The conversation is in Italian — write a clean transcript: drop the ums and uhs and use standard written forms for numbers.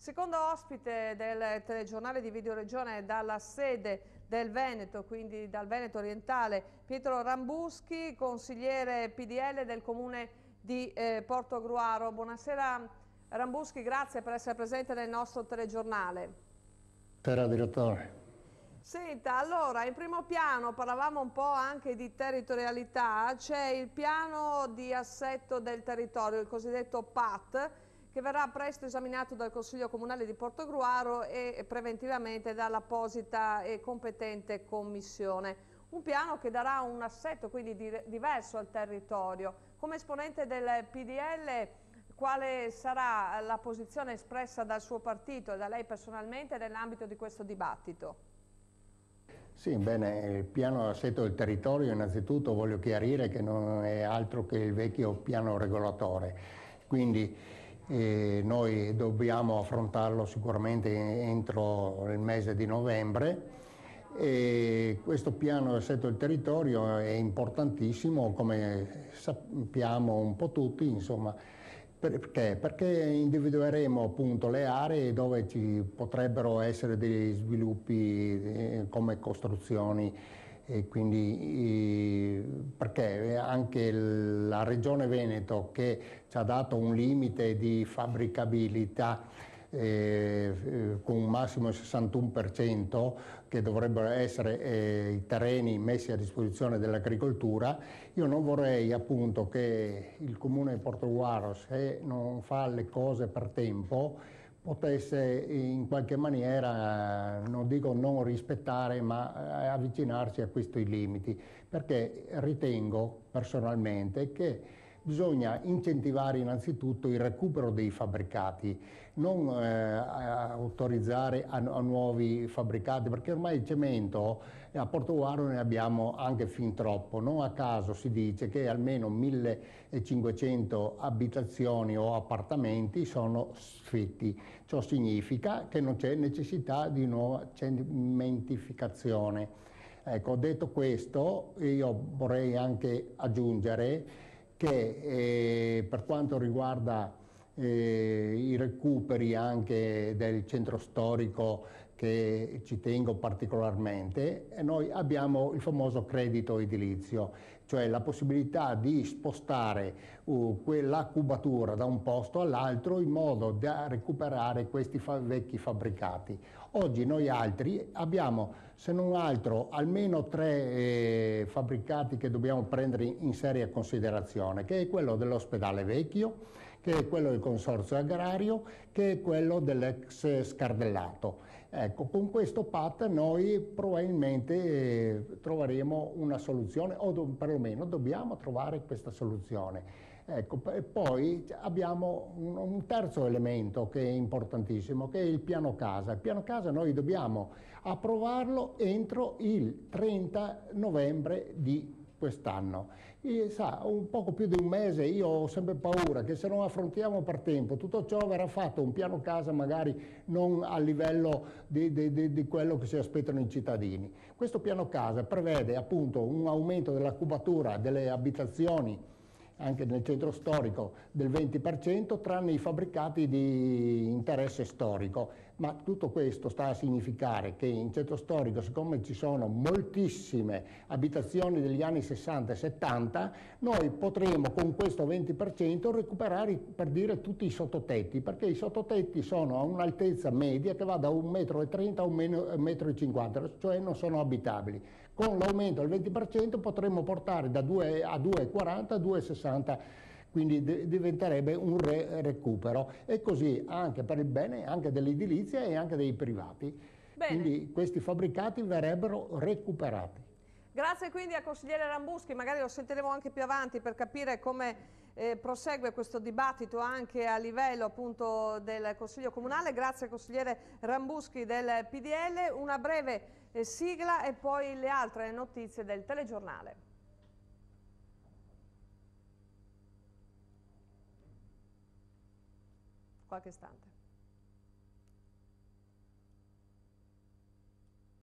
Secondo ospite del telegiornale di Videoregione dalla sede del Veneto, quindi dal Veneto orientale, Pietro Rambuschi, consigliere PDL del comune di Portogruaro. Buonasera Rambuschi, grazie per essere presente nel nostro telegiornale. Buonasera direttore. Senta, allora, in primo piano parlavamo un po' anche di territorialità, c'è il piano di assetto del territorio, il cosiddetto PAT, che verrà presto esaminato dal Consiglio Comunale di Portogruaro e preventivamente dall'apposita e competente commissione. Un piano che darà un assetto quindi diverso al territorio. Come esponente del PDL, quale sarà la posizione espressa dal suo partito e da lei personalmente nell'ambito di questo dibattito? Sì, bene, il piano assetto del territorio innanzitutto voglio chiarire che non è altro che il vecchio piano regolatore, quindi noi dobbiamo affrontarlo sicuramente entro il mese di novembre e questo piano assetto del territorio è importantissimo, come sappiamo un po' tutti, insomma. Perché? Perché individueremo appunto le aree dove ci potrebbero essere degli sviluppi come costruzioni e quindi perché anche la Regione Veneto che ci ha dato un limite di fabbricabilità con un massimo del 61% che dovrebbero essere i terreni messi a disposizione dell'agricoltura, io non vorrei appunto che il Comune di Portogruaro, se non fa le cose per tempo, potesse in qualche maniera, non dico non rispettare, ma avvicinarsi a questi limiti, perché ritengo personalmente che bisogna incentivare innanzitutto il recupero dei fabbricati, non autorizzare a nuovi fabbricati, perché ormai il cemento a Portogruaro ne abbiamo anche fin troppo. Non a caso si dice che almeno 1500 abitazioni o appartamenti sono sfitti. Ciò significa che non c'è necessità di nuova cementificazione. Ecco, detto questo, io vorrei anche aggiungere che per quanto riguarda i recuperi anche del centro storico, che ci tengo particolarmente, noi abbiamo il famoso credito edilizio, cioè la possibilità di spostare quella cubatura da un posto all'altro in modo da recuperare questi vecchi fabbricati. Oggi noi altri abbiamo, se non altro, almeno 3 fabbricati che dobbiamo prendere in seria considerazione, che è quello dell'ospedale vecchio, che è quello del consorzio agrario, che è quello dell'ex Scardellato. Ecco, con questo PAT noi probabilmente troveremo una soluzione, o perlomeno dobbiamo trovare questa soluzione. Ecco, poi abbiamo un terzo elemento che è importantissimo, che è il piano casa. Il piano casa noi dobbiamo approvarlo entro il 30 novembre di quest'anno. Sa, un poco più di un mese, io ho sempre paura che se non affrontiamo per tempo tutto ciò verrà fatto un piano casa magari non a livello di quello che si aspettano i cittadini. Questo piano casa prevede appunto un aumento della cubatura delle abitazioni anche nel centro storico del 20%, tranne i fabbricati di interesse storico. Ma tutto questo sta a significare che in centro storico, siccome ci sono moltissime abitazioni degli anni 60 e 70, noi potremo con questo 20% recuperare, per dire, tutti i sottotetti, perché i sottotetti sono a un'altezza media che va da 1,30 m a 1,50 m, cioè non sono abitabili. Con l'aumento del 20% potremmo portare da 2 a 2,40 a 2,60, quindi diventerebbe un recupero, e così anche per il bene anche dell'edilizia e anche dei privati. Bene. Quindi questi fabbricati verrebbero recuperati. Grazie quindi al consigliere Rambuschi, magari lo sentiremo anche più avanti per capire come prosegue questo dibattito anche a livello appunto del Consiglio Comunale. Grazie al consigliere Rambuschi del PDL, una breve sigla e poi le altre notizie del telegiornale. Qualche istante.